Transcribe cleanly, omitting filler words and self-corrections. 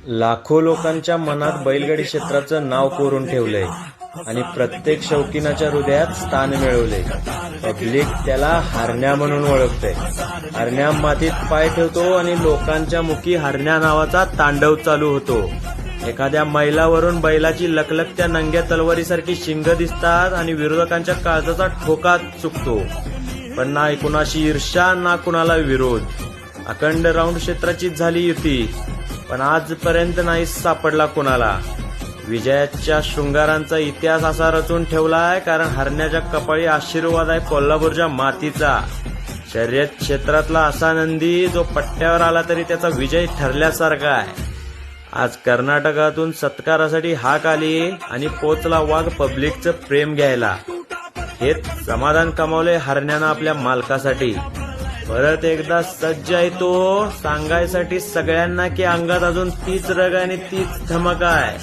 लाखो लोकांच्या मनात बैलगाडी क्षेत्राचं नाव कोरून ठेवलंय आणि प्रत्येक शौकीनाच्या हृदयात स्थान मिळवले. पब्लिक त्याला हरण्या म्हणून ओळखते. हरण्या मातीत पाय ठेवतो आणि लोकांच्या मुखी हरण्या नावाचा तांडव चालू होतो. एखाद्या मैलावरून बैलाची लखलखत्या नंग्या तलवारीसारखी शिंग दिसतात आणि विरोधकांच्या काळजाचा ठोका चुकतो. पण ना कुणाशी ईर्ष्या ना कुणाला विरोध. अखंड राऊंड क्षेत्राचीच झाली युती, पण आजपर्यंत नाही सापडला कुणाला. विजयाच्या शृंगारांचा इतिहास असा रचून ठेवलाय कारण हरण्याच्या कपाळी आशीर्वाद आहे कोल्हापूरच्या मातीचा. शर्यत क्षेत्रातला असा नंदी जो पट्ट्यावर आला तरी त्याचा विजय ठरल्यासारखा आहे. आज कर्नाटकातून सत्कारासाठी हाक आली आणि पोचला वाघ पब्लिकचं प्रेम घ्यायला. हेच समाधान कमावले हरण्यानं आपल्या मालकासाठी. परत एकदा सज्ज आहे तो सांगायसाठी सगळ्यांना की अंगात अजून तीच रग आणि तीच धमक आहे.